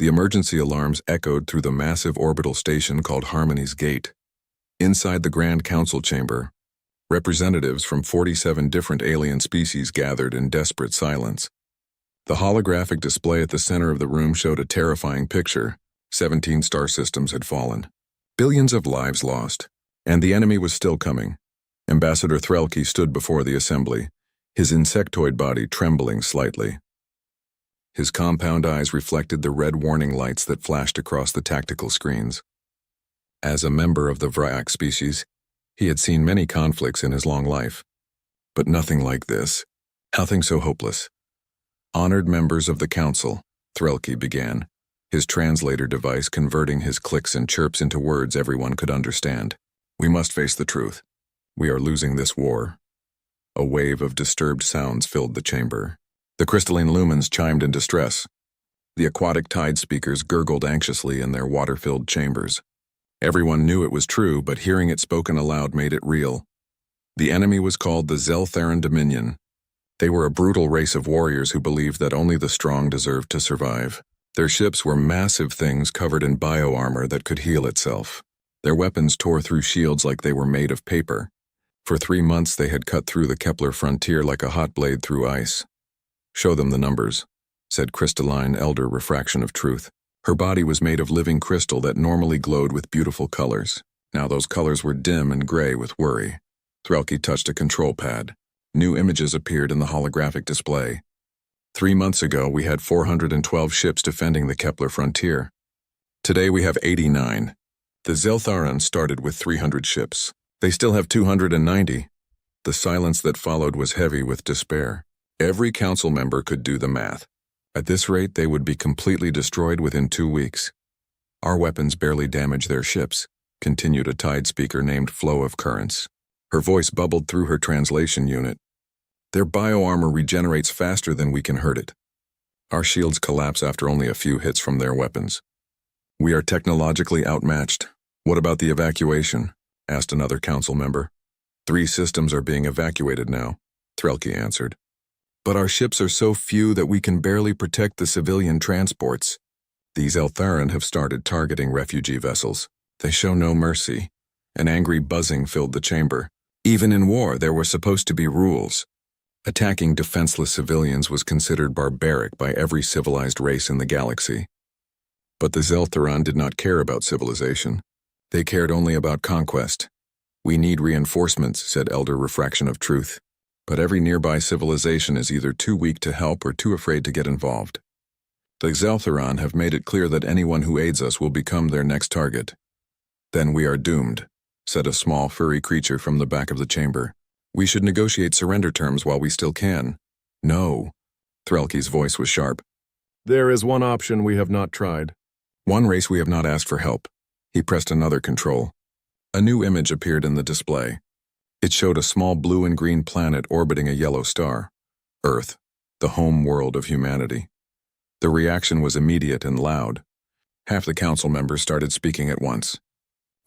The emergency alarms echoed through the massive orbital station called Harmony's Gate. Inside the Grand Council chamber, representatives from 47 different alien species gathered in desperate silence. The holographic display at the center of the room showed a terrifying picture. 17 star systems had fallen. Billions of lives lost. And the enemy was still coming. Ambassador Threlke stood before the assembly, his insectoid body trembling slightly. His compound eyes reflected the red warning lights that flashed across the tactical screens. As a member of the Vryak species, he had seen many conflicts in his long life. But nothing like this. Nothing so hopeless. Honored members of the council, Threlke began, his translator device converting his clicks and chirps into words everyone could understand. We must face the truth. We are losing this war. A wave of disturbed sounds filled the chamber. The crystalline lumens chimed in distress. The aquatic tide speakers gurgled anxiously in their water-filled chambers. Everyone knew it was true, but hearing it spoken aloud made it real. The enemy was called the Zeltharan Dominion. They were a brutal race of warriors who believed that only the strong deserved to survive. Their ships were massive things covered in bioarmor that could heal itself. Their weapons tore through shields like they were made of paper. For 3 months they had cut through the Kepler frontier like a hot blade through ice. Show them the numbers, said crystalline elder refraction of truth. Her body was made of living crystal that normally glowed with beautiful colors. Now those colors were dim and gray with worry. Threlke touched a control pad. New images appeared in the holographic display. 3 months ago, we had 412 ships defending the Kepler frontier. Today we have 89. The Zeltharan started with 300 ships. They still have 290. The silence that followed was heavy with despair. Every council member could do the math. At this rate, they would be completely destroyed within 2 weeks. Our weapons barely damage their ships, continued a tide speaker named Flow of Currents. Her voice bubbled through her translation unit. Their bioarmor regenerates faster than we can hurt it. Our shields collapse after only a few hits from their weapons. We are technologically outmatched. What about the evacuation? Asked another council member. 3 systems are being evacuated now, Threlke answered. But our ships are so few that we can barely protect the civilian transports. These Eltharan have started targeting refugee vessels. They show no mercy. An angry buzzing filled the chamber. Even in war, there were supposed to be rules. Attacking defenseless civilians was considered barbaric by every civilized race in the galaxy. But the Zeltharan did not care about civilization. They cared only about conquest. We need reinforcements, said Elder Refraction of Truth. But every nearby civilization is either too weak to help or too afraid to get involved. The Zeltharan have made it clear that anyone who aids us will become their next target. Then we are doomed, said a small furry creature from the back of the chamber. We should negotiate surrender terms while we still can. No. Threlke's voice was sharp. There is one option we have not tried. One race we have not asked for help. He pressed another control. A new image appeared in the display. It showed a small blue and green planet orbiting a yellow star. Earth, the home world of humanity. The reaction was immediate and loud. Half the council members started speaking at once.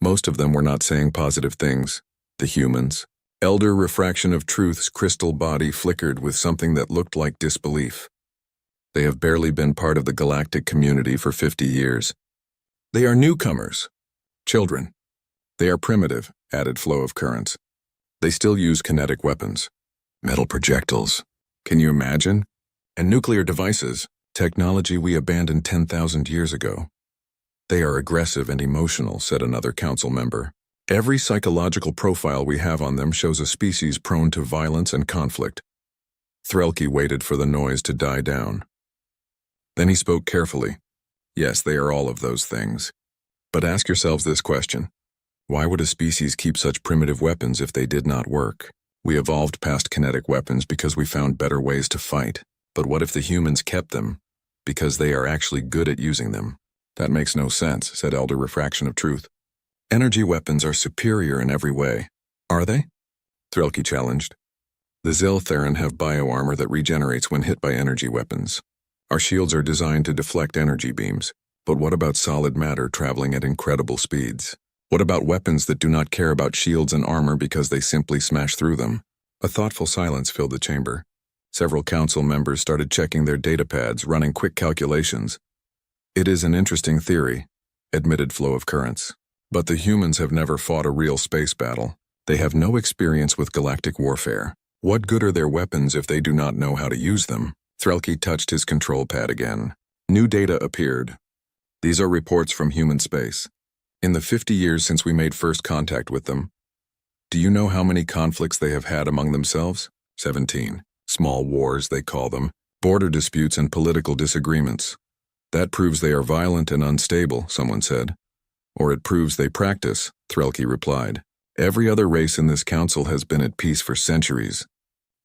Most of them were not saying positive things. The humans. Elder Refraction of Truth's crystal body flickered with something that looked like disbelief. They have barely been part of the galactic community for 50 years. They are newcomers. Children. They are primitive, added Flow of Currents. They still use kinetic weapons. Metal projectiles. Can you imagine? And nuclear devices, technology we abandoned 10,000 years ago. They are aggressive and emotional, said another council member. Every psychological profile we have on them shows a species prone to violence and conflict. Threlke waited for the noise to die down. Then he spoke carefully. Yes, they are all of those things. But ask yourselves this question. Why would a species keep such primitive weapons if they did not work? We evolved past kinetic weapons because we found better ways to fight. But what if the humans kept them? Because they are actually good at using them. That makes no sense, said Elder Refraction of Truth. Energy weapons are superior in every way. Are they? Threlke challenged. The Zeltharan have bioarmor that regenerates when hit by energy weapons. Our shields are designed to deflect energy beams. But what about solid matter traveling at incredible speeds? What about weapons that do not care about shields and armor because they simply smash through them? A thoughtful silence filled the chamber. Several council members started checking their data pads, running quick calculations. It is an interesting theory, admitted Flow of Currents. But the humans have never fought a real space battle. They have no experience with galactic warfare. What good are their weapons if they do not know how to use them? Threlke touched his control pad again. New data appeared. These are reports from human space. In the 50 years since we made first contact with them, do you know how many conflicts they have had among themselves? 17. Small wars, they call them. Border disputes and political disagreements. That proves they are violent and unstable, someone said. Or it proves they practice, Threlke replied. Every other race in this council has been at peace for centuries.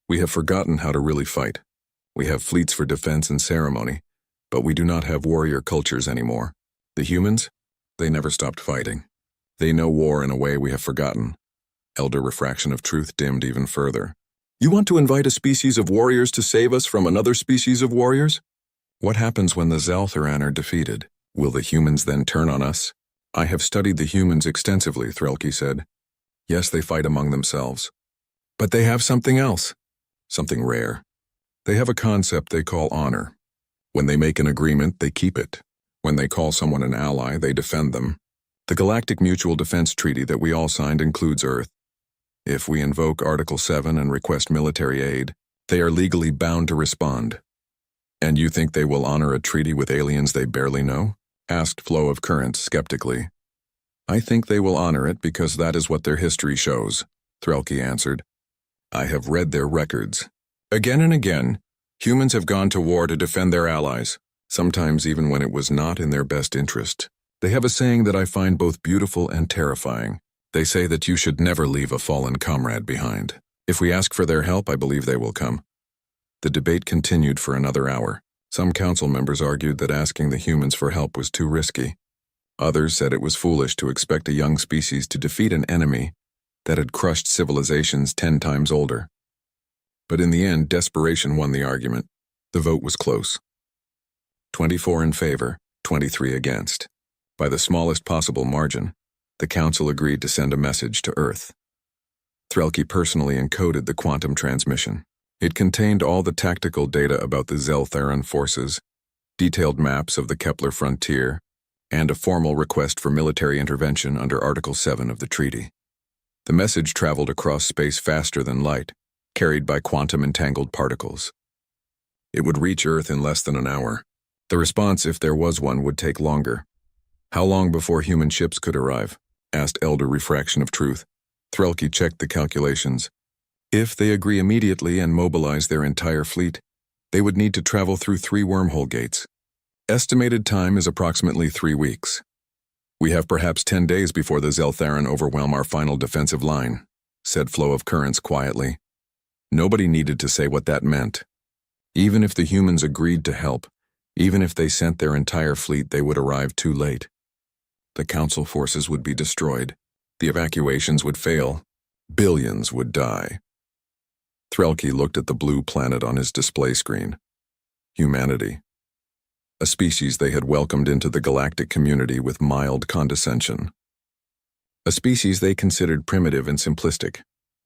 We have forgotten how to really fight. We have fleets for defense and ceremony, but we do not have warrior cultures anymore. The humans? They never stopped fighting. They know war in a way we have forgotten. Elder Refraction of Truth dimmed even further. You want to invite a species of warriors to save us from another species of warriors? What happens when the Zaltharan are defeated? Will the humans then turn on us? I have studied the humans extensively, Threlke said. Yes, they fight among themselves. But they have something else. Something rare. They have a concept they call honor. When they make an agreement, they keep it. When they call someone an ally, they defend them. The Galactic Mutual Defense Treaty that we all signed includes Earth. If we invoke Article 7 and request military aid, they are legally bound to respond. And you think they will honor a treaty with aliens they barely know? Asked Flow of Currents skeptically. I think they will honor it because that is what their history shows, Threlke answered. I have read their records. Again and again, humans have gone to war to defend their allies, sometimes even when it was not in their best interest. They have a saying that I find both beautiful and terrifying. They say that you should never leave a fallen comrade behind. If we ask for their help, I believe they will come. The debate continued for another hour. Some council members argued that asking the humans for help was too risky. Others said it was foolish to expect a young species to defeat an enemy that had crushed civilizations 10 times older. But in the end, desperation won the argument. The vote was close. 24 in favor, 23 against. By the smallest possible margin, the council agreed to send a message to Earth. Threlke personally encoded the quantum transmission. It contained all the tactical data about the Zaltharan forces, detailed maps of the Kepler frontier, and a formal request for military intervention under Article 7 of the treaty. The message traveled across space faster than light, carried by quantum-entangled particles. It would reach Earth in less than an hour. The response, if there was one, would take longer. How long before human ships could arrive? Asked Elder Refraction of Truth. Threlke checked the calculations. If they agree immediately and mobilize their entire fleet, they would need to travel through 3 wormhole gates. Estimated time is approximately 3 weeks. We have perhaps 10 days before the Zaltharan overwhelm our final defensive line, said Flow of Currents quietly. Nobody needed to say what that meant. Even if the humans agreed to help, even if they sent their entire fleet, they would arrive too late. The council forces would be destroyed. The evacuations would fail. Billions would die. Threlke looked at the blue planet on his display screen. Humanity. A species they had welcomed into the galactic community with mild condescension. A species they considered primitive and simplistic.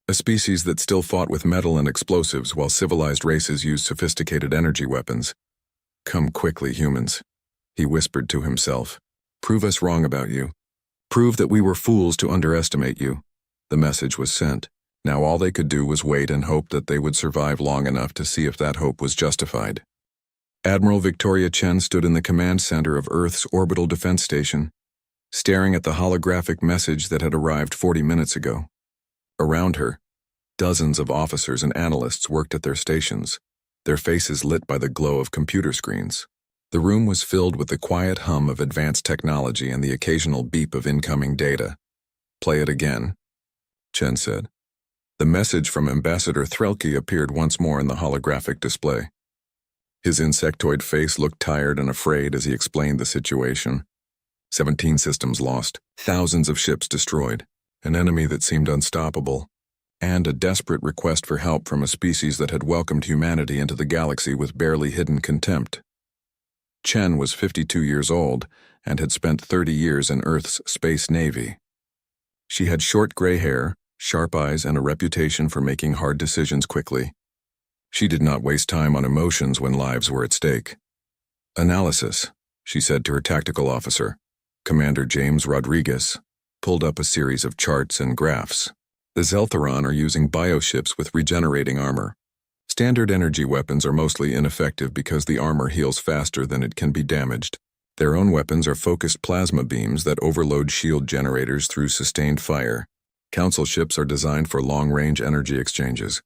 A species that still fought with metal and explosives while civilized races used sophisticated energy weapons. Come quickly, humans, he whispered to himself. Prove us wrong about you. Prove that we were fools to underestimate you. The message was sent. Now all they could do was wait and hope that they would survive long enough to see if that hope was justified. Admiral Victoria Chen stood in the command center of Earth's orbital defense station, staring at the holographic message that had arrived 40 minutes ago. Around her, dozens of officers and analysts worked at their stations, their faces lit by the glow of computer screens. The room was filled with the quiet hum of advanced technology and the occasional beep of incoming data. Play it again, Chen said. The message from Ambassador Threlke appeared once more in the holographic display. His insectoid face looked tired and afraid as he explained the situation. 17 systems lost, thousands of ships destroyed, an enemy that seemed unstoppable, and a desperate request for help from a species that had welcomed humanity into the galaxy with barely hidden contempt. Chen was 52 years old and had spent 30 years in Earth's space navy. She had short gray hair, sharp eyes, and a reputation for making hard decisions quickly. She did not waste time on emotions when lives were at stake. Analysis, she said to her tactical officer. Commander James Rodriguez pulled up a series of charts and graphs. The Zeltheron are using bioships with regenerating armor. Standard energy weapons are mostly ineffective because the armor heals faster than it can be damaged. Their own weapons are focused plasma beams that overload shield generators through sustained fire. Council ships are designed for long-range energy exchanges,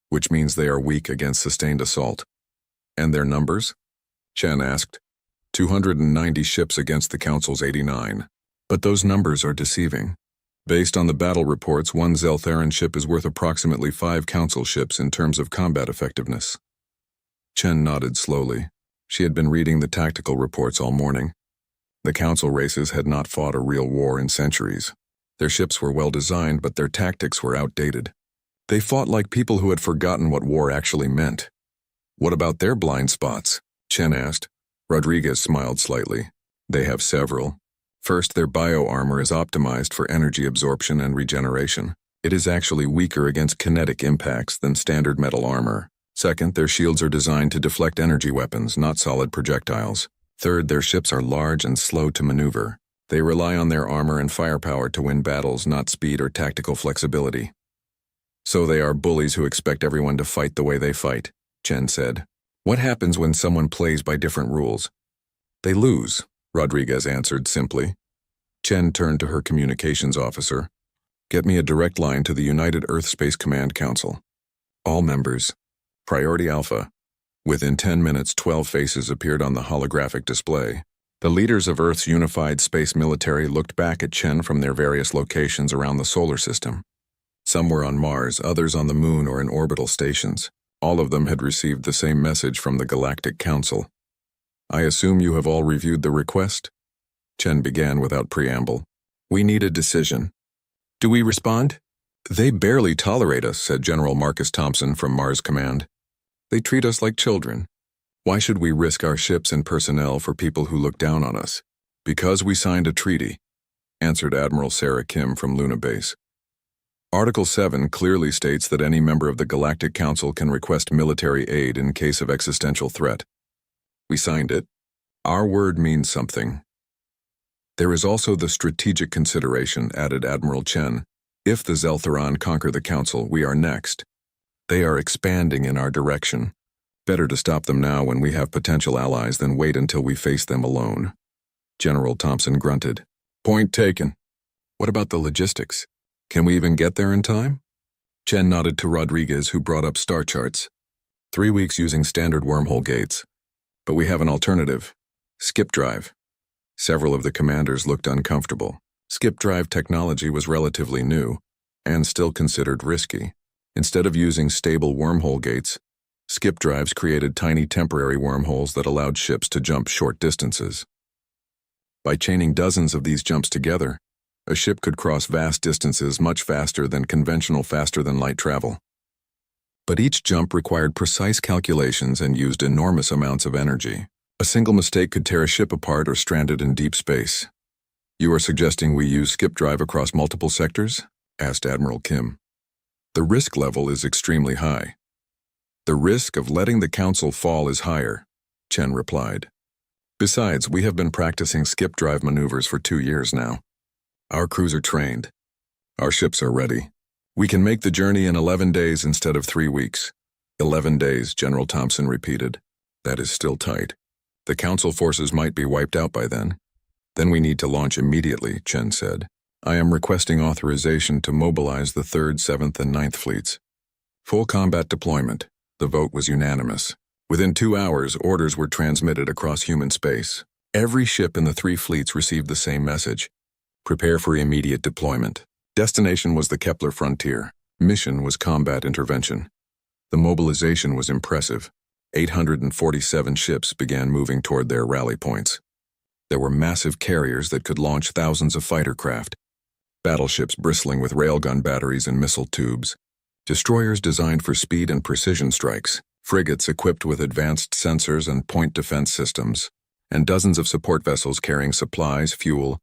which means they are weak against sustained assault. And their numbers? Chen asked. 290 ships against the Council's 89. But those numbers are deceiving. Based on the battle reports, one Zeltheran ship is worth approximately 5 Council ships in terms of combat effectiveness. Chen nodded slowly. She had been reading the tactical reports all morning. The Council races had not fought a real war in centuries. Their ships were well designed, but their tactics were outdated. They fought like people who had forgotten what war actually meant. What about their blind spots? Chen asked. Rodriguez smiled slightly. They have several. First, their bio-armor is optimized for energy absorption and regeneration. It is actually weaker against kinetic impacts than standard metal armor. Second, their shields are designed to deflect energy weapons, not solid projectiles. Third, their ships are large and slow to maneuver. They rely on their armor and firepower to win battles, not speed or tactical flexibility. So they are bullies who expect everyone to fight the way they fight, Chen said. What happens when someone plays by different rules? They lose, Rodriguez answered simply. Chen turned to her communications officer. Get me a direct line to the United Earth Space Command Council. All members. Priority Alpha. Within 10 minutes, 12 faces appeared on the holographic display. The leaders of Earth's unified space military looked back at Chen from their various locations around the solar system. Some were on Mars, others on the Moon or in orbital stations. All of them had received the same message from the Galactic Council. I assume you have all reviewed the request? Chen began without preamble. We need a decision. Do we respond? They barely tolerate us, said General Marcus Thompson from Mars Command. They treat us like children. Why should we risk our ships and personnel for people who look down on us? Because we signed a treaty, answered Admiral Sarah Kim from Luna Base. Article 7 clearly states that any member of the Galactic Council can request military aid in case of existential threat. We signed it. Our word means something. There is also the strategic consideration, added Admiral Chen. If the Zeltheron conquer the Council, we are next. They are expanding in our direction. Better to stop them now when we have potential allies than wait until we face them alone. General Thompson grunted. Point taken. What about the logistics? Can we even get there in time? Chen nodded to Rodriguez, who brought up star charts. 3 weeks using standard wormhole gates. But we have an alternative. Skip drive. Several of the commanders looked uncomfortable. Skip drive technology was relatively new, and still considered risky. Instead of using stable wormhole gates, skip drives created tiny temporary wormholes that allowed ships to jump short distances. By chaining dozens of these jumps together, a ship could cross vast distances much faster than conventional faster-than-light travel. But each jump required precise calculations and used enormous amounts of energy. A single mistake could tear a ship apart or strand it in deep space. You are suggesting we use skip drive across multiple sectors? Asked Admiral Kim. The risk level is extremely high. The risk of letting the Council fall is higher, Chen replied. Besides, we have been practicing skip drive maneuvers for 2 years now. Our crews are trained. Our ships are ready. We can make the journey in 11 days instead of 3 weeks. 11 days, General Thompson repeated. That is still tight. The Council forces might be wiped out by then. Then we need to launch immediately, Chen said. I am requesting authorization to mobilize the 3rd, 7th, and 9th fleets. Full combat deployment. The vote was unanimous. Within 2 hours, orders were transmitted across human space. Every ship in the 3 fleets received the same message. Prepare for immediate deployment. Destination was the Kepler frontier. Mission was combat intervention. The mobilization was impressive. 847 ships began moving toward their rally points. There were massive carriers that could launch thousands of fighter craft, battleships bristling with railgun batteries and missile tubes, destroyers designed for speed and precision strikes, frigates equipped with advanced sensors and point defense systems, and dozens of support vessels carrying supplies, fuel,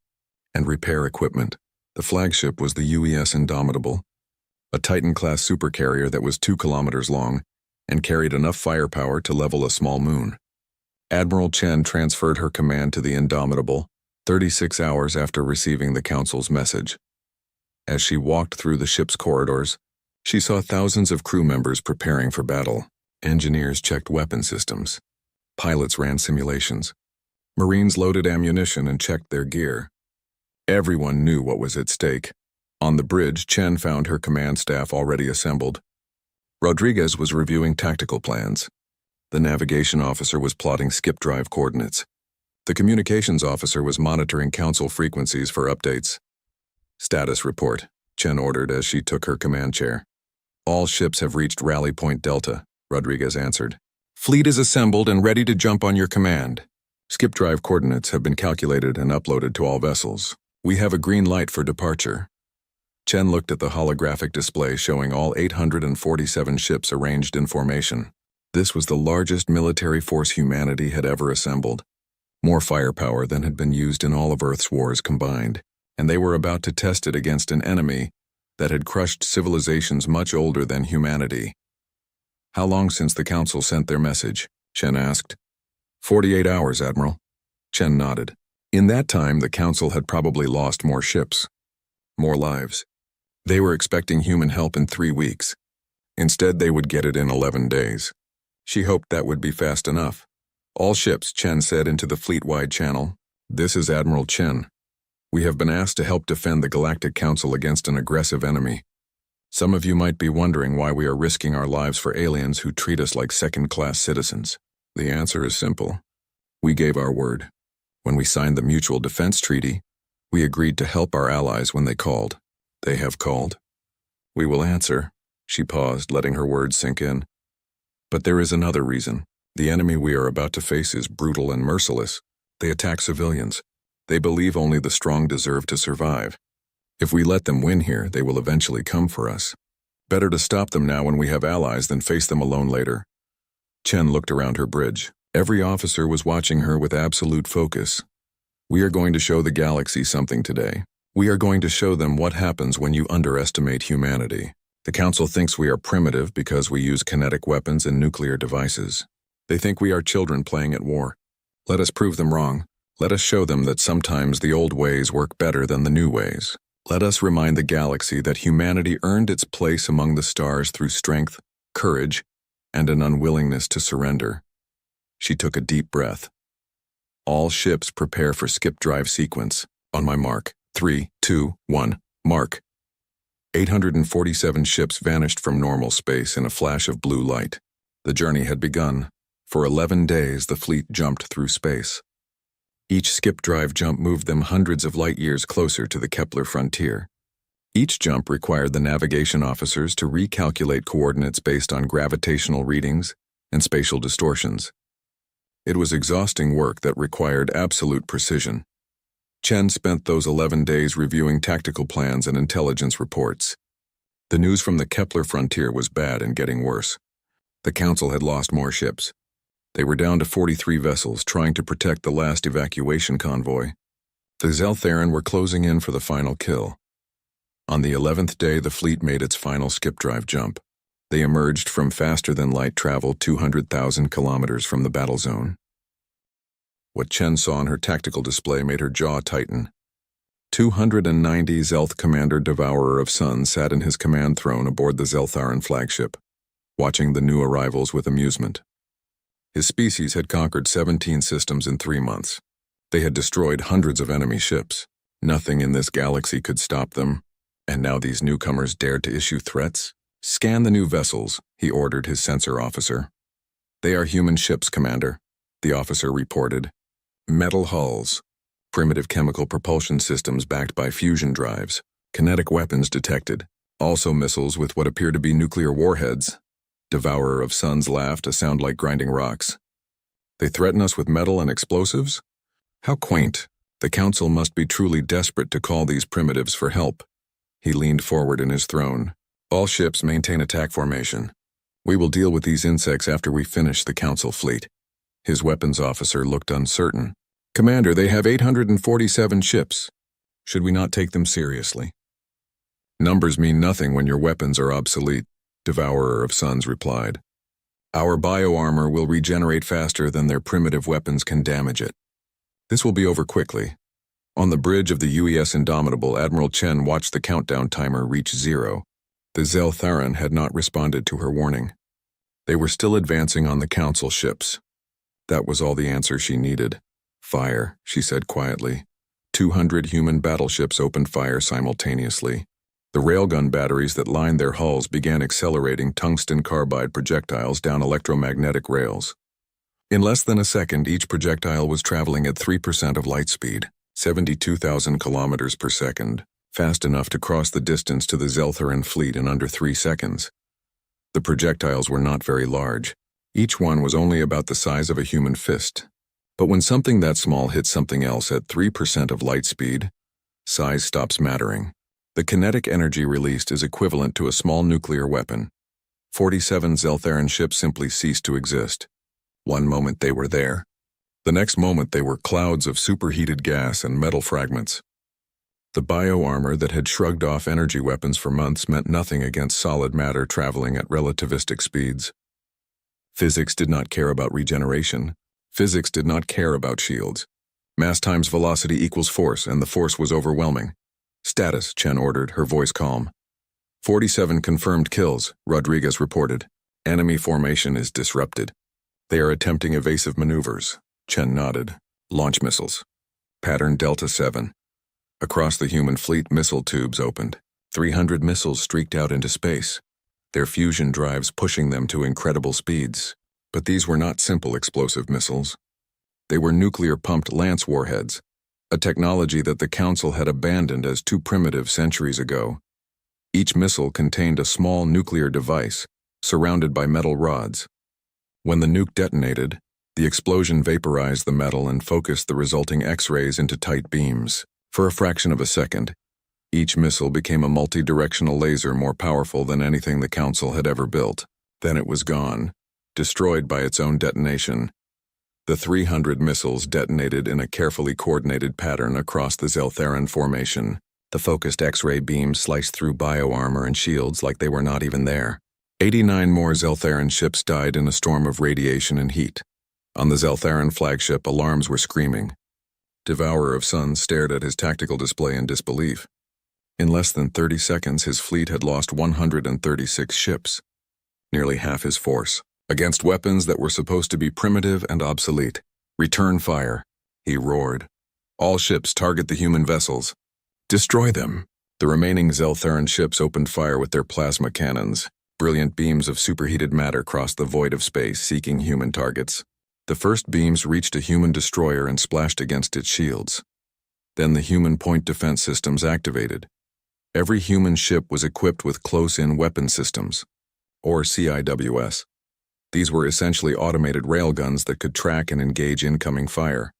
and repair equipment. The flagship was the UES Indomitable, a Titan-class supercarrier that was 2 kilometers long and carried enough firepower to level a small moon. Admiral Chen transferred her command to the Indomitable 36 hours after receiving the Council's message. As she walked through the ship's corridors, she saw thousands of crew members preparing for battle. Engineers checked weapon systems. Pilots ran simulations. Marines loaded ammunition and checked their gear. Everyone knew what was at stake. On the bridge, Chen found her command staff already assembled. Rodriguez was reviewing tactical plans. The navigation officer was plotting skip drive coordinates. The communications officer was monitoring Council frequencies for updates. Status report, Chen ordered as she took her command chair. All ships have reached Rally Point Delta, Rodriguez answered. Fleet is assembled and ready to jump on your command. Skip drive coordinates have been calculated and uploaded to all vessels. We have a green light for departure. Chen looked at the holographic display showing all 847 ships arranged in formation. This was the largest military force humanity had ever assembled. More firepower than had been used in all of Earth's wars combined, and they were about to test it against an enemy that had crushed civilizations much older than humanity. How long since the Council sent their message? Chen asked. 48 hours, Admiral. Chen nodded. In that time, the Council had probably lost more ships, more lives. They were expecting human help in 3 weeks. Instead, they would get it in 11 days. She hoped that would be fast enough. All ships, Chen said into the fleet-wide channel. This is Admiral Chen. We have been asked to help defend the Galactic Council against an aggressive enemy. Some of you might be wondering why we are risking our lives for aliens who treat us like second-class citizens. The answer is simple. We gave our word. When we signed the Mutual Defense Treaty, we agreed to help our allies when they called. They have called. We will answer. She paused, letting her words sink in. But there is another reason. The enemy we are about to face is brutal and merciless. They attack civilians. They believe only the strong deserve to survive. If we let them win here, they will eventually come for us. Better to stop them now when we have allies than face them alone later. Chen looked around her bridge. Every officer was watching her with absolute focus. We are going to show the galaxy something today. We are going to show them what happens when you underestimate humanity. The Council thinks we are primitive because we use kinetic weapons and nuclear devices. They think we are children playing at war. Let us prove them wrong. Let us show them that sometimes the old ways work better than the new ways. Let us remind the galaxy that humanity earned its place among the stars through strength, courage, and an unwillingness to surrender. She took a deep breath. All ships prepare for skip drive sequence. On my mark. 3, 2, 1, mark. 847 ships vanished from normal space in a flash of blue light. The journey had begun. For 11 days, the fleet jumped through space. Each skip drive jump moved them hundreds of light years closer to the Kepler frontier. Each jump required the navigation officers to recalculate coordinates based on gravitational readings and spatial distortions. It was exhausting work that required absolute precision. Chen spent those 11 days reviewing tactical plans and intelligence reports. The news from the Kepler frontier was bad and getting worse. The Council had lost more ships. They were down to 43 vessels trying to protect the last evacuation convoy. The Zeltharan were closing in for the final kill. On the 11th day, the fleet made its final skip drive jump. They emerged from faster-than-light travel 200,000 kilometers from the battle zone. What Chen saw on her tactical display made her jaw tighten. 290 Zelth Commander Devourer of Suns sat in his command throne aboard the Zeltharan flagship, watching the new arrivals with amusement. His species had conquered 17 systems in 3 months. They had destroyed hundreds of enemy ships. Nothing in this galaxy could stop them, and now these newcomers dared to issue threats? Scan the new vessels, he ordered his sensor officer. They are human ships, Commander, the officer reported. Metal hulls, primitive chemical propulsion systems backed by fusion drives, kinetic weapons detected, also missiles with what appear to be nuclear warheads. Devourer of Suns laughed, a sound like grinding rocks. They threaten us with metal and explosives? How quaint. The Council must be truly desperate to call these primitives for help. He leaned forward in his throne. All ships maintain attack formation. We will deal with these insects after we finish the Council fleet. His weapons officer looked uncertain. Commander, they have 847 ships. Should we not take them seriously? Numbers mean nothing when your weapons are obsolete, Devourer of Suns replied. Our bioarmor will regenerate faster than their primitive weapons can damage it. This will be over quickly. On the bridge of the UES Indomitable, Admiral Chen watched the countdown timer reach 0. The Zeltharan had not responded to her warning. They were still advancing on the Council ships. That was all the answer she needed. Fire, she said quietly. 200 human battleships opened fire simultaneously. The railgun batteries that lined their hulls began accelerating tungsten carbide projectiles down electromagnetic rails. In less than a second, each projectile was traveling at 3% of light speed, 72,000 kilometers per second, fast enough to cross the distance to the Zeltharan fleet in under 3 seconds. The projectiles were not very large. Each one was only about the size of a human fist. But when something that small hits something else at 3% of light speed, size stops mattering. The kinetic energy released is equivalent to a small nuclear weapon. 47 Zeltharan ships simply ceased to exist. One moment they were there. The next moment they were clouds of superheated gas and metal fragments. The bioarmor that had shrugged off energy weapons for months meant nothing against solid matter traveling at relativistic speeds. Physics did not care about regeneration. Physics did not care about shields. Mass times velocity equals force, and the force was overwhelming. Status, Chen ordered, her voice calm. 47 confirmed kills, Rodriguez reported. Enemy formation is disrupted. They are attempting evasive maneuvers. Chen nodded. Launch missiles. Pattern Delta 7. Across the human fleet, missile tubes opened. 300 missiles streaked out into space, their fusion drives pushing them to incredible speeds. But these were not simple explosive missiles. They were nuclear-pumped Lance warheads, a technology that the Council had abandoned as too primitive centuries ago. Each missile contained a small nuclear device, surrounded by metal rods. When the nuke detonated, the explosion vaporized the metal and focused the resulting X-rays into tight beams. For a fraction of a second, each missile became a multi-directional laser more powerful than anything the Council had ever built. Then it was gone, destroyed by its own detonation. The 300 missiles detonated in a carefully coordinated pattern across the Zeltharan formation. The focused X-ray beams sliced through bioarmor and shields like they were not even there. 89 more Zeltharan ships died in a storm of radiation and heat. On the Zeltharan flagship, alarms were screaming. Devourer of Suns stared at his tactical display in disbelief. In less than 30 seconds, his fleet had lost 136 ships, nearly half his force, against weapons that were supposed to be primitive and obsolete. Return fire, he roared. All ships target the human vessels. Destroy them. The remaining Zeltharan ships opened fire with their plasma cannons. Brilliant beams of superheated matter crossed the void of space, seeking human targets. The first beams reached a human destroyer and splashed against its shields. Then the human point defense systems activated. Every human ship was equipped with close-in weapon systems, or CIWS. These were essentially automated railguns that could track and engage incoming fire.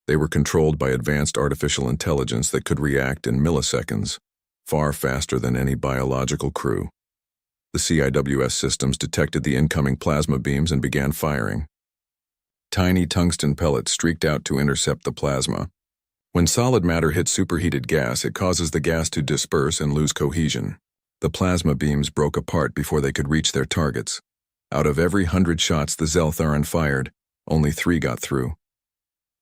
They were controlled by advanced artificial intelligence that could react in milliseconds, far faster than any biological crew. The CIWS systems detected the incoming plasma beams and began firing. Tiny tungsten pellets streaked out to intercept the plasma. When solid matter hits superheated gas, it causes the gas to disperse and lose cohesion. The plasma beams broke apart before they could reach their targets. Out of every 100 shots the Zeltharan fired, only 3 got through.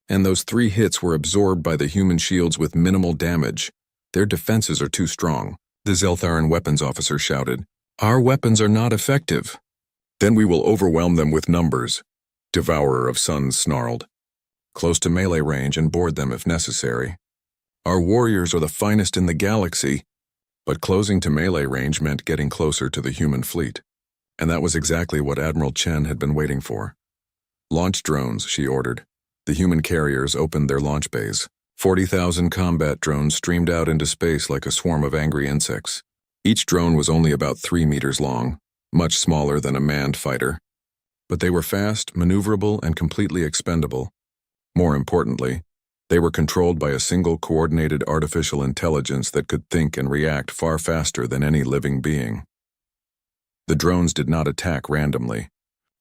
And those 3 hits were absorbed by the human shields with minimal damage. Their defenses are too strong, the Zeltharan weapons officer shouted. Our weapons are not effective. Then we will overwhelm them with numbers, Devourer of Suns snarled. Close to melee range and board them if necessary. Our warriors are the finest in the galaxy, but closing to melee range meant getting closer to the human fleet. And that was exactly what Admiral Chen had been waiting for. Launch drones, she ordered. The human carriers opened their launch bays. 40,000 combat drones streamed out into space like a swarm of angry insects. Each drone was only about 3 meters long, much smaller than a manned fighter. But they were fast, maneuverable, and completely expendable. More importantly, they were controlled by a single coordinated artificial intelligence that could think and react far faster than any living being. The drones did not attack randomly.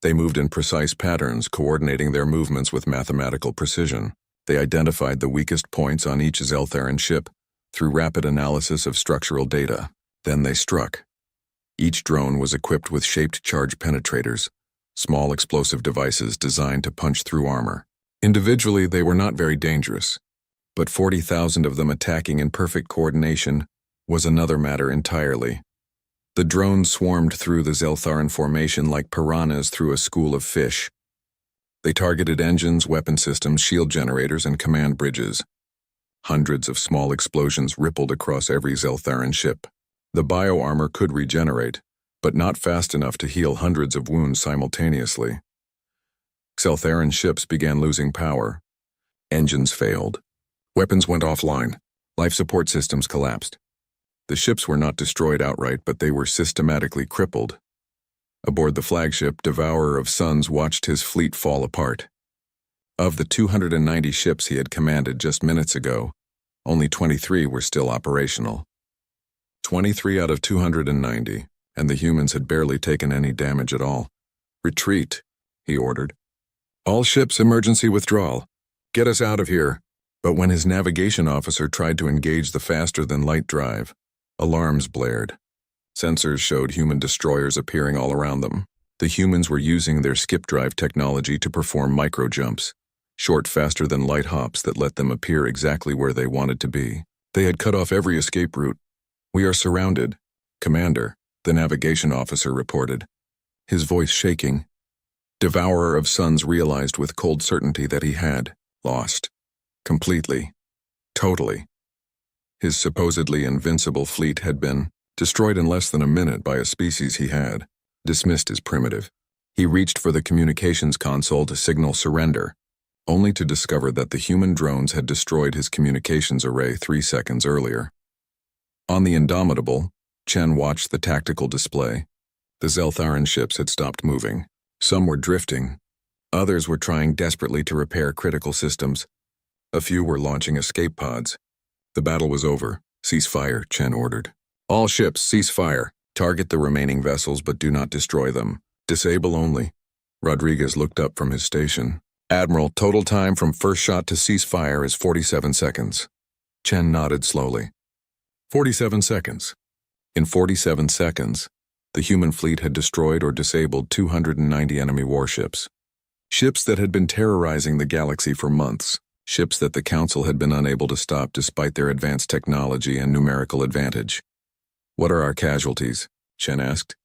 They moved in precise patterns, coordinating their movements with mathematical precision. They identified the weakest points on each Zeltharan ship through rapid analysis of structural data. Then they struck. Each drone was equipped with shaped charge penetrators, small explosive devices designed to punch through armor. Individually, they were not very dangerous, but 40,000 of them attacking in perfect coordination was another matter entirely. The drones swarmed through the Zeltharan formation like piranhas through a school of fish. They targeted engines, weapon systems, shield generators, and command bridges. Hundreds of small explosions rippled across every Zeltharan ship. The bioarmor could regenerate, but not fast enough to heal hundreds of wounds simultaneously. Zeltharan ships began losing power. Engines failed. Weapons went offline. Life support systems collapsed. The ships were not destroyed outright, but they were systematically crippled. Aboard the flagship, Devourer of Suns watched his fleet fall apart. Of the 290 ships he had commanded just minutes ago, only 23 were still operational. 23 out of 290, and the humans had barely taken any damage at all. "Retreat," he ordered. "All ships emergency withdrawal. Get us out of here." But when his navigation officer tried to engage the faster-than-light drive, alarms blared. Sensors showed human destroyers appearing all around them. The humans were using their skip drive technology to perform micro-jumps, short faster-than-light hops that let them appear exactly where they wanted to be. They had cut off every escape route. "We are surrounded, Commander," the navigation officer reported, his voice shaking. Devourer of Suns realized with cold certainty that he had lost. Completely. Totally. His supposedly invincible fleet had been destroyed in less than a minute by a species he had dismissed as primitive. He reached for the communications console to signal surrender, only to discover that the human drones had destroyed his communications array 3 seconds earlier. On the Indomitable, Chen watched the tactical display. The Zeltharan ships had stopped moving. Some were drifting. Others were trying desperately to repair critical systems. A few were launching escape pods. The battle was over. "Cease fire," Chen ordered. "All ships, cease fire. Target the remaining vessels, but do not destroy them. Disable only." Rodriguez looked up from his station. "Admiral, total time from first shot to cease fire is 47 seconds. Chen nodded slowly. 47 seconds. In 47 seconds, the human fleet had destroyed or disabled 290 enemy warships. Ships that had been terrorizing the galaxy for months. Ships that the Council had been unable to stop despite their advanced technology and numerical advantage. "What are our casualties?" Chen asked.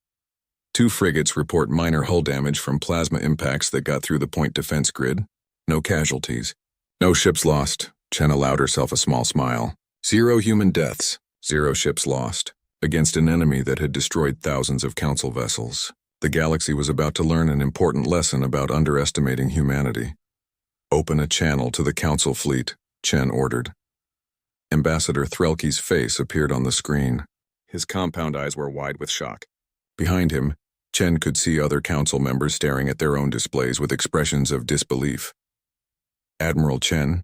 2 frigates report minor hull damage from plasma impacts that got through the point defense grid. No casualties. "No ships lost." Chen allowed herself a small smile. 0 human deaths, 0 ships lost, against an enemy that had destroyed thousands of Council vessels. The galaxy was about to learn an important lesson about underestimating humanity. "Open a channel to the Council fleet," Chen ordered. Ambassador Threlke's face appeared on the screen. His compound eyes were wide with shock. Behind him, Chen could see other Council members staring at their own displays with expressions of disbelief. "Admiral Chen,"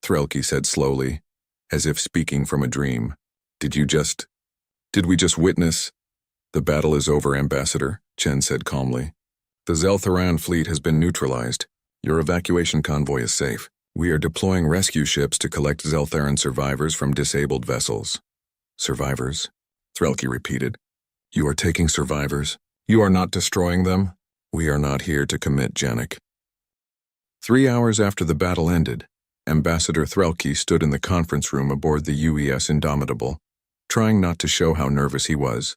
Threlke said slowly, as if speaking from a dream, Did we just witness?" "The battle is over, Ambassador," Chen said calmly. "The Zeltharan fleet has been neutralized. Your evacuation convoy is safe. We are deploying rescue ships to collect Zeltharan survivors from disabled vessels." "Survivors?" Threlke repeated. "You are taking survivors? You are not destroying them?" "We are not here to commit, Janik." 3 hours after the battle ended, Ambassador Threlke stood in the conference room aboard the UES Indomitable, trying not to show how nervous he was.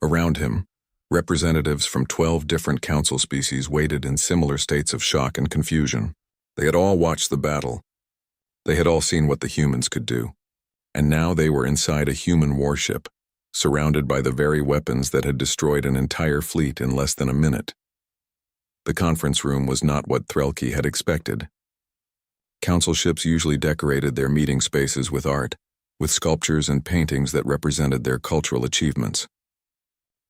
Around him, representatives from 12 different Council species waited in similar states of shock and confusion. They had all watched the battle. They had all seen what the humans could do. And now they were inside a human warship, surrounded by the very weapons that had destroyed an entire fleet in less than a minute. The conference room was not what Threlke had expected. Council ships usually decorated their meeting spaces with art, with sculptures and paintings that represented their cultural achievements.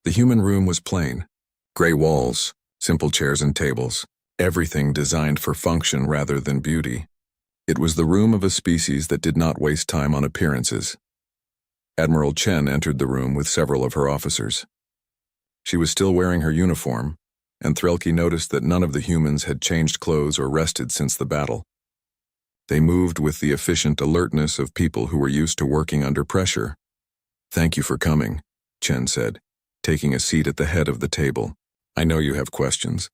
The human room was plain. Gray walls, simple chairs and tables, everything designed for function rather than beauty. It was the room of a species that did not waste time on appearances. Admiral Chen entered the room with several of her officers. She was still wearing her uniform, and Threlke noticed that none of the humans had changed clothes or rested since the battle. They moved with the efficient alertness of people who were used to working under pressure. "Thank you for coming," Chen said, taking a seat at the head of the table. "I know you have questions.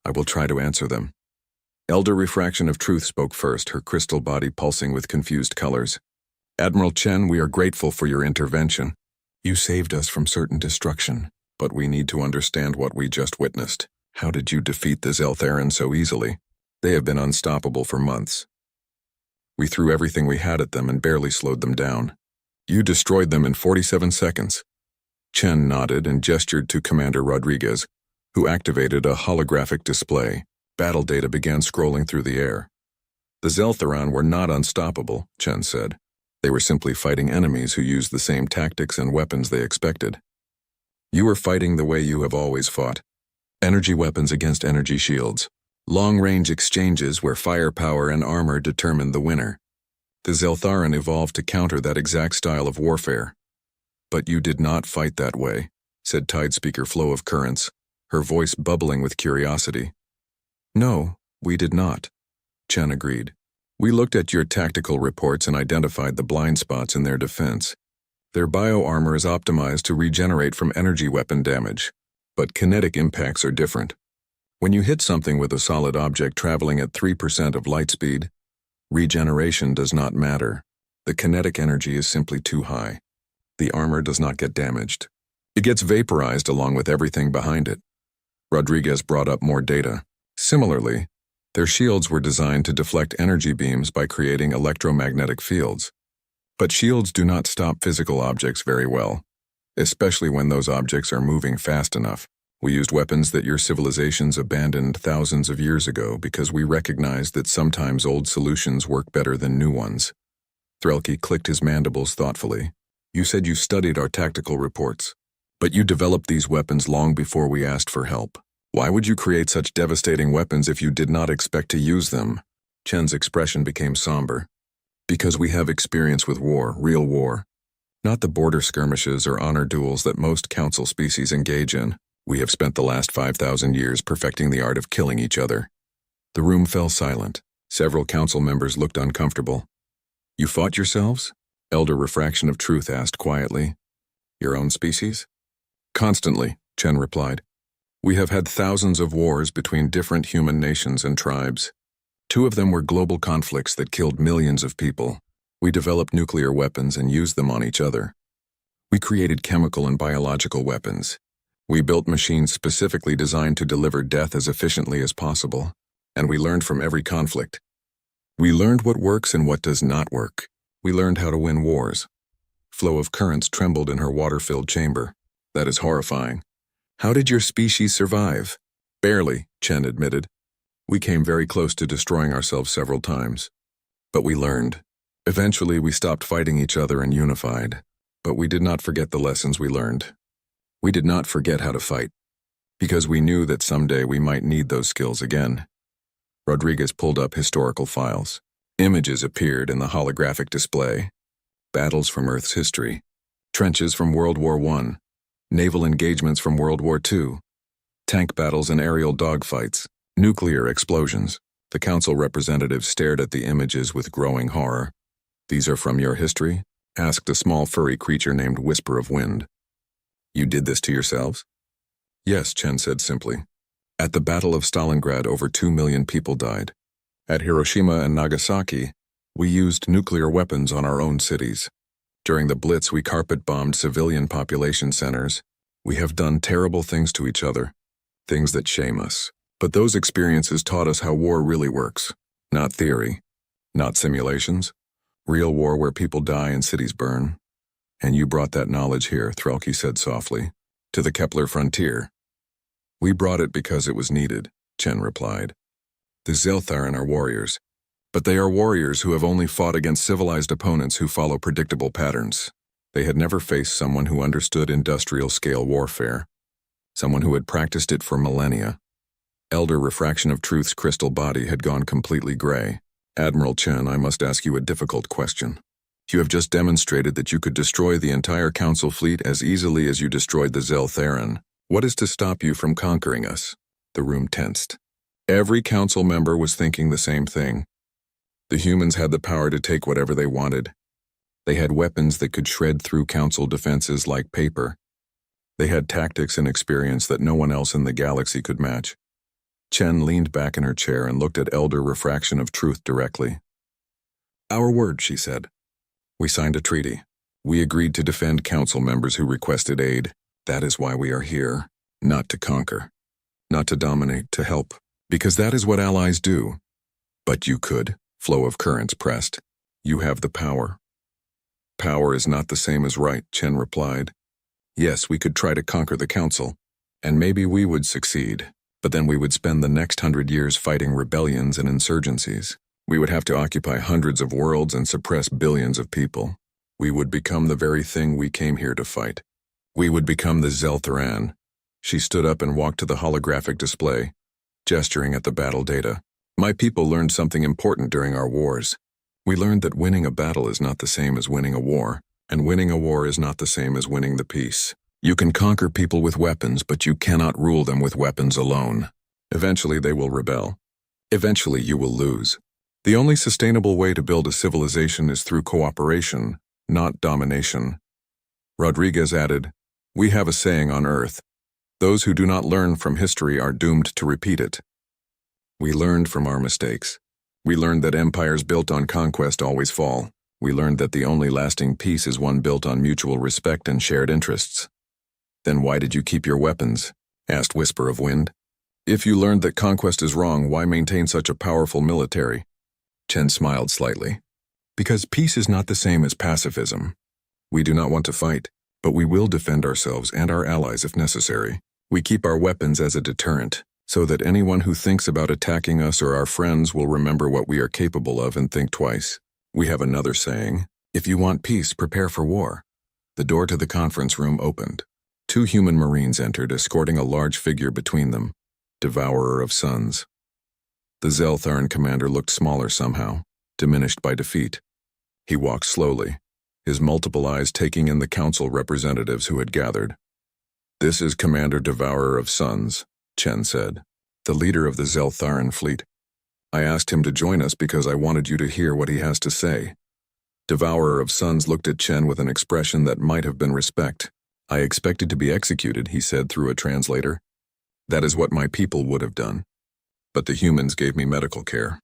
I will try to answer them. Elder Refraction of Truth spoke first, her crystal body pulsing with confused colors. Admiral Chen, we are grateful for your intervention. You saved us from certain destruction, but we need to understand what we just witnessed. How did you defeat the Zeltheran so easily? They have been unstoppable for months. We threw everything we had at them and barely slowed them down. You destroyed them in 47 seconds. Chen nodded and gestured to Commander Rodriguez, who activated a holographic display. Battle data began scrolling through the air. The Zeltheran were not unstoppable, Chen said. They were simply fighting enemies who used the same tactics and weapons they expected. You were fighting the way you have always fought. Energy weapons against energy shields. Long-range exchanges where firepower and armor determined the winner. The Zeltheran evolved to counter that exact style of warfare. But you did not fight that way, said Tidespeaker Flow of Currents, her voice bubbling with curiosity. No, we did not, Chen agreed. We looked at your tactical reports and identified the blind spots in their defense. Their bio-armor is optimized to regenerate from energy weapon damage, but kinetic impacts are different. When you hit something with a solid object traveling at 3% of light speed, regeneration does not matter. The kinetic energy is simply too high. The armor does not get damaged. It gets vaporized along with everything behind it. Rodriguez brought up more data. Similarly, their shields were designed to deflect energy beams by creating electromagnetic fields. But shields do not stop physical objects very well, especially when those objects are moving fast enough. We used weapons that your civilizations abandoned thousands of years ago because we recognized that sometimes old solutions work better than new ones. Threlke clicked his mandibles thoughtfully. You said you studied our tactical reports, but you developed these weapons long before we asked for help. Why would you create such devastating weapons if you did not expect to use them? Chen's expression became somber. Because we have experience with war, real war. Not the border skirmishes or honor duels that most council species engage in. We have spent the last 5,000 years perfecting the art of killing each other. The room fell silent. Several council members looked uncomfortable. You fought yourselves? Elder Refraction of Truth asked quietly. Your own species? Constantly, Chen replied. We have had thousands of wars between different human nations and tribes. 2 of them were global conflicts that killed millions of people. We developed nuclear weapons and used them on each other. We created chemical and biological weapons. We built machines specifically designed to deliver death as efficiently as possible, and we learned from every conflict. We learned what works and what does not work. We learned how to win wars. Flow of Currents trembled in her water-filled chamber. That is horrifying. How did your species survive? Barely, Chen admitted. We came very close to destroying ourselves several times. But we learned. Eventually, we stopped fighting each other and unified. But we did not forget the lessons we learned. We did not forget how to fight, because we knew that someday we might need those skills again. Rodriguez pulled up historical files. Images appeared in the holographic display. Battles from Earth's history. Trenches from World War I. Naval engagements from World War II. Tank battles and aerial dogfights. Nuclear explosions. The council representatives stared at the images with growing horror. These are from your history? Asked a small furry creature named Whisper of Wind. You did this to yourselves? Yes, Chen said simply. At the Battle of Stalingrad, over 2 million people died. At Hiroshima and Nagasaki, we used nuclear weapons on our own cities. During the Blitz, we carpet-bombed civilian population centers. We have done terrible things to each other, things that shame us. But those experiences taught us how war really works. Not theory, not simulations. Real war where people die and cities burn. And you brought that knowledge here, Threlke said softly, to the Kepler frontier. We brought it because it was needed, Chen replied. The Zeltheran are warriors, but they are warriors who have only fought against civilized opponents who follow predictable patterns. They had never faced someone who understood industrial-scale warfare, someone who had practiced it for millennia. Elder Refraction of Truth's crystal body had gone completely gray. Admiral Chen, I must ask you a difficult question. You have just demonstrated that you could destroy the entire council fleet as easily as you destroyed the Zeltheran. What is to stop you from conquering us? The room tensed. Every council member was thinking the same thing. The humans had the power to take whatever they wanted. They had weapons that could shred through council defenses like paper. They had tactics and experience that no one else in the galaxy could match. Chen leaned back in her chair and looked at Elder Refraction of Truth directly. Our word, she said. We signed a treaty. We agreed to defend council members who requested aid. That is why we are here. Not to conquer. Not to dominate, to help. Because that is what allies do. But you could, Flow of Currents pressed. You have the power. Power is not the same as right, Chen replied. Yes, we could try to conquer the council. And maybe we would succeed. But then we would spend the next 100 years fighting rebellions and insurgencies. We would have to occupy hundreds of worlds and suppress billions of people. We would become the very thing we came here to fight. We would become the Zeltharan. She stood up and walked to the holographic display, gesturing at the battle data. My people learned something important during our wars. We learned that winning a battle is not the same as winning a war, and winning a war is not the same as winning the peace. You can conquer people with weapons, but you cannot rule them with weapons alone. Eventually they will rebel. Eventually you will lose. The only sustainable way to build a civilization is through cooperation, not domination. Rodriguez added, We have a saying on Earth. Those who do not learn from history are doomed to repeat it. We learned from our mistakes. We learned that empires built on conquest always fall. We learned that the only lasting peace is one built on mutual respect and shared interests. Then why did you keep your weapons? Asked Whisper of Wind. If you learned that conquest is wrong, why maintain such a powerful military? Chen smiled slightly. Because peace is not the same as pacifism. We do not want to fight, but we will defend ourselves and our allies if necessary. We keep our weapons as a deterrent, so that anyone who thinks about attacking us or our friends will remember what we are capable of and think twice. We have another saying, if you want peace, prepare for war. The door to the conference room opened. 2 human Marines entered, escorting a large figure between them, Devourer of Suns. The Zeltharan commander looked smaller somehow, diminished by defeat. He walked slowly, his multiple eyes taking in the council representatives who had gathered. This is Commander Devourer of Suns, Chen said, the leader of the Zeltharan fleet. I asked him to join us because I wanted you to hear what he has to say. Devourer of Suns looked at Chen with an expression that might have been respect. I expected to be executed, he said through a translator. That is what my people would have done. But the humans gave me medical care.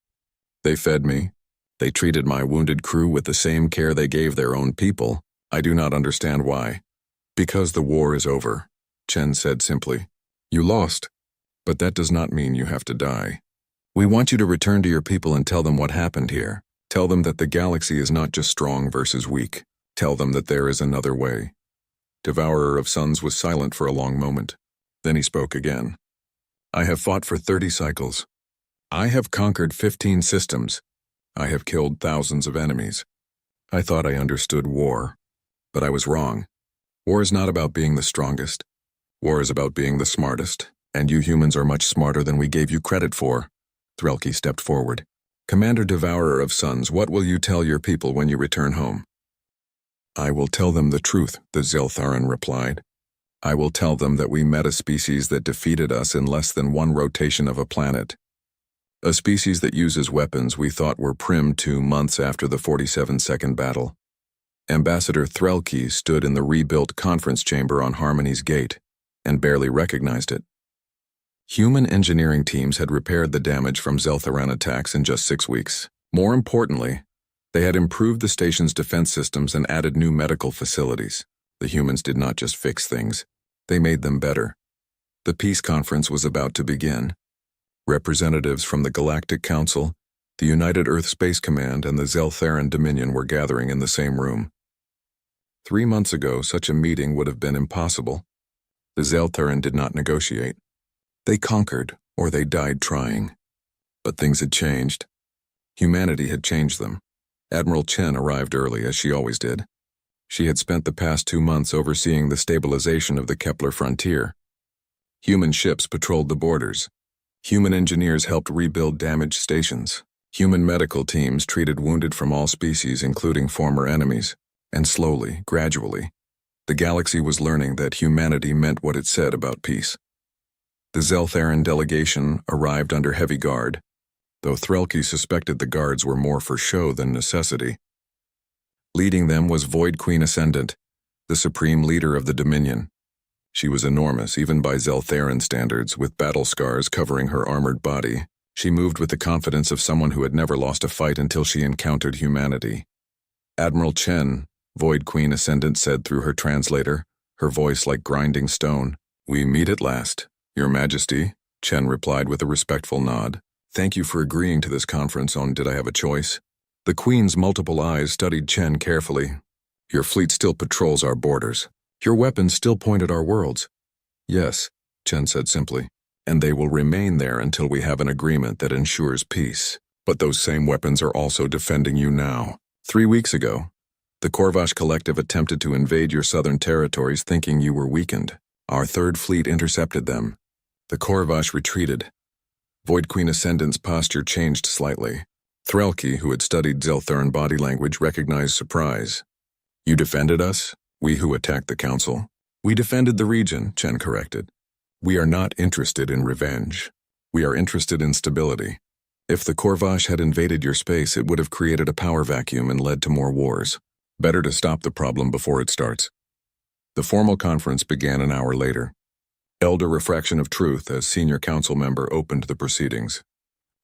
They fed me. They treated my wounded crew with the same care they gave their own people. I do not understand why. Because the war is over, Chen said simply. You lost, but that does not mean you have to die. We want you to return to your people and tell them what happened here. Tell them that the galaxy is not just strong versus weak. Tell them that there is another way. Devourer of Suns was silent for a long moment. Then he spoke again. I have fought for 30 cycles. I have conquered 15 systems. I have killed thousands of enemies. I thought I understood war, but I was wrong. War is not about being the strongest. War is about being the smartest, and you humans are much smarter than we gave you credit for. Threlke stepped forward. Commander Devourer of Suns, what will you tell your people when you return home? I will tell them the truth, the Zeltharan replied. I will tell them that we met a species that defeated us in less than 1 rotation of a planet. A species that uses weapons we thought were prim 2 months after the 47-second battle. Ambassador Threlke stood in the rebuilt conference chamber on Harmony's gate and barely recognized it. Human engineering teams had repaired the damage from Zeltharan attacks in just 6 weeks. More importantly, they had improved the station's defense systems and added new medical facilities. The humans did not just fix things, they made them better. The peace conference was about to begin. Representatives from the Galactic Council, the United Earth Space Command, and the Zeltharan Dominion were gathering in the same room. 3 months ago, such a meeting would have been impossible. The Zeltharan did not negotiate. They conquered, or they died trying. But things had changed. Humanity had changed them. Admiral Chen arrived early, as she always did. She had spent the past 2 months overseeing the stabilization of the Kepler frontier. Human ships patrolled the borders. Human engineers helped rebuild damaged stations. Human medical teams treated wounded from all species, including former enemies. And slowly, gradually, the galaxy was learning that humanity meant what it said about peace. The Zeltharan delegation arrived under heavy guard, though Threlke suspected the guards were more for show than necessity. Leading them was Void Queen Ascendant, the supreme leader of the Dominion. She was enormous, even by Zeltheran standards, with battle scars covering her armored body. She moved with the confidence of someone who had never lost a fight until she encountered humanity. "Admiral Chen," Void Queen Ascendant said through her translator, her voice like grinding stone. "We meet at last, Your Majesty," Chen replied with a respectful nod. "Thank you for agreeing to this conference on Did I Have a Choice?" The Queen's multiple eyes studied Chen carefully. "Your fleet still patrols our borders. Your weapons still point at our worlds." "Yes," Chen said simply, "and they will remain there until we have an agreement that ensures peace. But those same weapons are also defending you now. 3 weeks ago, the Korvash Collective attempted to invade your southern territories thinking you were weakened. Our Third Fleet intercepted them. The Korvash retreated." Void Queen Ascendant's posture changed slightly. Threlke, who had studied Zeltheran body language, recognized surprise. "You defended us? We who attacked the Council?" "We defended the region," Chen corrected. "We are not interested in revenge. We are interested in stability. If the Korvash had invaded your space, it would have created a power vacuum and led to more wars. Better to stop the problem before it starts." The formal conference began an hour later. Elder Refraction of Truth, as senior council member, opened the proceedings.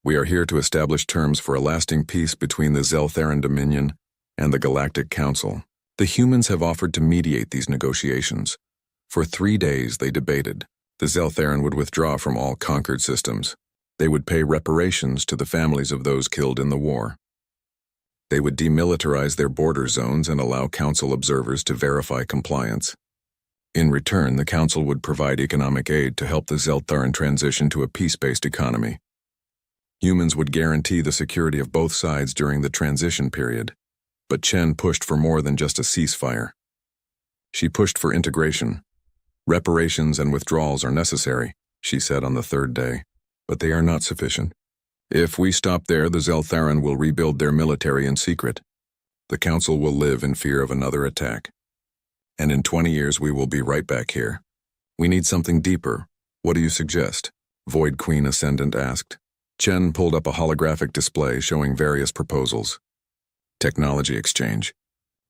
"We are here to establish terms for a lasting peace between the Zeltheran Dominion and the Galactic Council. The humans have offered to mediate these negotiations. For 3 days they debated. The Zeltheran would withdraw from all conquered systems. They would pay reparations to the families of those killed in the war. They would demilitarize their border zones and allow Council observers to verify compliance. In return, the Council would provide economic aid to help the Zeltheran transition to a peace-based economy. Humans would guarantee the security of both sides during the transition period. But Chen pushed for more than just a ceasefire. She pushed for integration. "Reparations and withdrawals are necessary," she said on the 3rd day, "but they are not sufficient. If we stop there, the Zeltheran will rebuild their military in secret. The Council will live in fear of another attack. And in 20 years we will be right back here. We need something deeper. What do you suggest?" Void Queen Ascendant asked. Chen pulled up a holographic display showing various proposals. Technology exchange,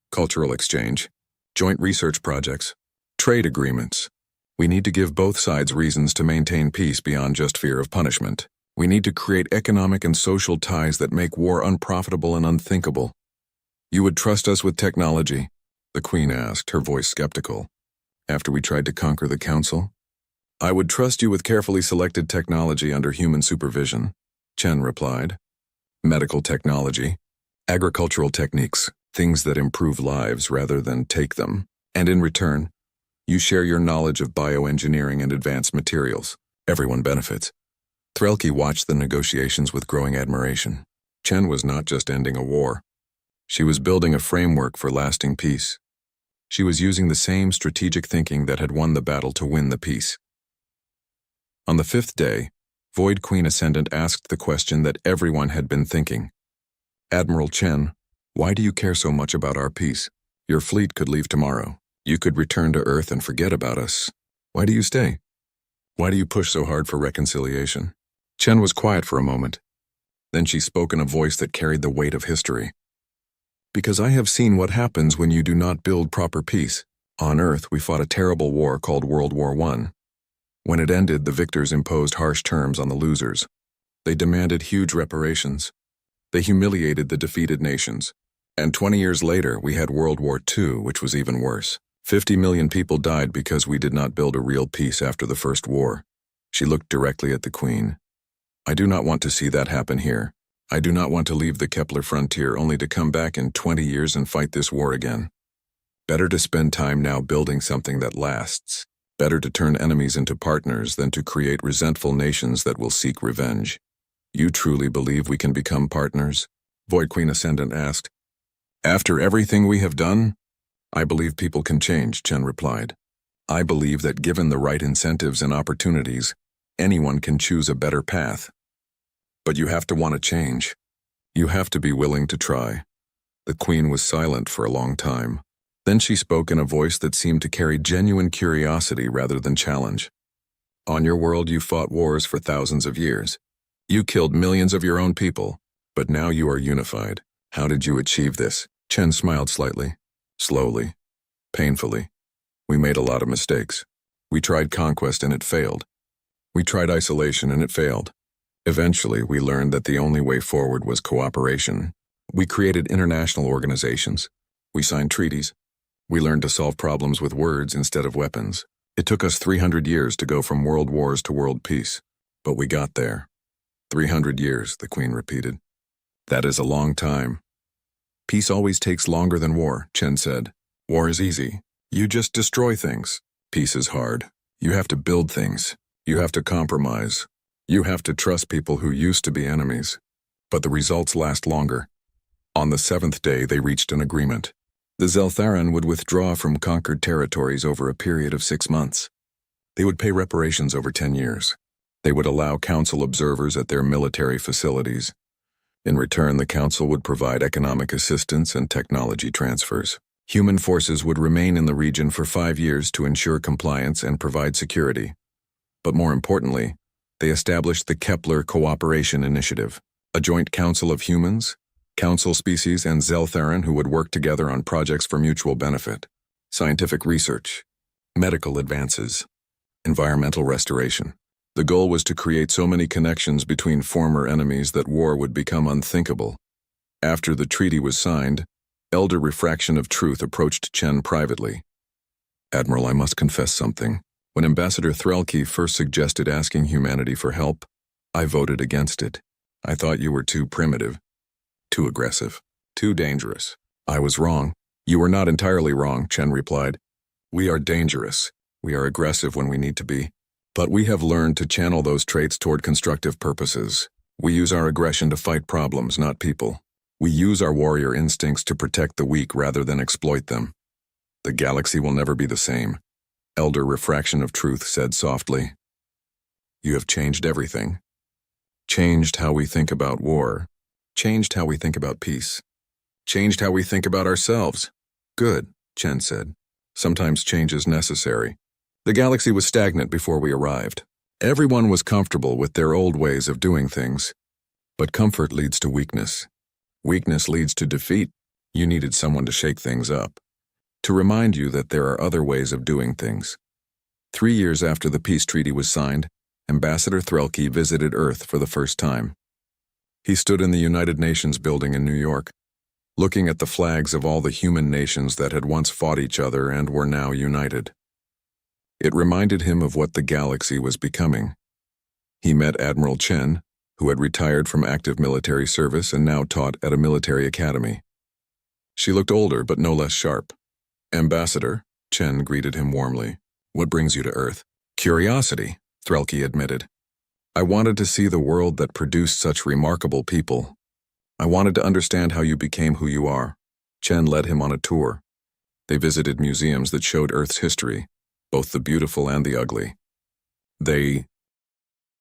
cultural exchange, joint research projects, trade agreements. We need to give both sides reasons to maintain peace beyond just fear of punishment. We need to create economic and social ties that make war unprofitable and unthinkable. "You would trust us with technology?" the Queen asked, her voice skeptical. "After we tried to conquer the Council?" "I would trust you with carefully selected technology under human supervision," Chen replied. "Medical technology, agricultural techniques, things that improve lives rather than take them. And in return, you share your knowledge of bioengineering and advanced materials. Everyone benefits." Threlke watched the negotiations with growing admiration. Chen was not just ending a war. She was building a framework for lasting peace. She was using the same strategic thinking that had won the battle to win the peace. On the 5th day, Void Queen Ascendant asked the question that everyone had been thinking. "Admiral Chen, why do you care so much about our peace? Your fleet could leave tomorrow. You could return to Earth and forget about us. Why do you stay? Why do you push so hard for reconciliation?" Chen was quiet for a moment. Then she spoke in a voice that carried the weight of history. "Because I have seen what happens when you do not build proper peace. On Earth, we fought a terrible war called World War I. When it ended, the victors imposed harsh terms on the losers. They demanded huge reparations. They humiliated the defeated nations. And 20 years later, we had World War II, which was even worse. 50 million people died because we did not build a real peace after the First War." She looked directly at the Queen. "I do not want to see that happen here. I do not want to leave the Kepler frontier only to come back in 20 years and fight this war again. Better to spend time now building something that lasts. Better to turn enemies into partners than to create resentful nations that will seek revenge." "You truly believe we can become partners?" Void Queen Ascendant asked. "After everything we have done?" "I believe people can change," Chen replied. "I believe that given the right incentives and opportunities, anyone can choose a better path. But you have to want to change. You have to be willing to try." The Queen was silent for a long time. Then she spoke in a voice that seemed to carry genuine curiosity rather than challenge. "On your world, you fought wars for thousands of years. You killed millions of your own people, but now you are unified. How did you achieve this?" Chen smiled slightly. "Slowly. Painfully. We made a lot of mistakes. We tried conquest and it failed. We tried isolation and it failed. Eventually, we learned that the only way forward was cooperation. We created international organizations. We signed treaties. We learned to solve problems with words instead of weapons. It took us 300 years to go from world wars to world peace. But we got there. 300 years, the Queen repeated. That is a long time. Peace always takes longer than war, Chen said. War is easy. You just destroy things. Peace is hard. You have to build things. You have to compromise. You have to trust people who used to be enemies. But the results last longer. On the 7th day, they reached an agreement. The Zeltharan would withdraw from conquered territories over a period of 6 months. They would pay reparations over 10 years. They would allow council observers at their military facilities. In return, the council would provide economic assistance and technology transfers. Human forces would remain in the region for 5 years to ensure compliance and provide security. But more importantly, they established the Kepler Cooperation Initiative, a joint council of humans, council species, and Zeltharan who would work together on projects for mutual benefit, scientific research, medical advances, environmental restoration. The goal was to create so many connections between former enemies that war would become unthinkable. After the treaty was signed, Elder Refraction of Truth approached Chen privately. Admiral, I must confess something. When Ambassador Threlke first suggested asking humanity for help, I voted against it. I thought you were too primitive, too aggressive, too dangerous. I was wrong. You were not entirely wrong, Chen replied. We are dangerous. We are aggressive when we need to be. But we have learned to channel those traits toward constructive purposes. We use our aggression to fight problems, not people. We use our warrior instincts to protect the weak rather than exploit them. The galaxy will never be the same, Elder Refraction of Truth said softly. You have changed everything. Changed how we think about war. Changed how we think about peace. Changed how we think about ourselves. Good, Chen said. Sometimes change is necessary. The galaxy was stagnant before we arrived. Everyone was comfortable with their old ways of doing things. But comfort leads to weakness. Weakness leads to defeat. You needed someone to shake things up, to remind you that there are other ways of doing things. 3 years after the peace treaty was signed, Ambassador Threlke visited Earth for the first time. He stood in the United Nations building in New York, looking at the flags of all the human nations that had once fought each other and were now united. It reminded him of what the galaxy was becoming. He met Admiral Chen, who had retired from active military service and now taught at a military academy. She looked older but no less sharp. Ambassador, Chen greeted him warmly. What brings you to Earth? Curiosity, Threlke admitted. I wanted to see the world that produced such remarkable people. I wanted to understand how you became who you are. Chen led him on a tour. They visited museums that showed Earth's history, both the beautiful and the ugly. They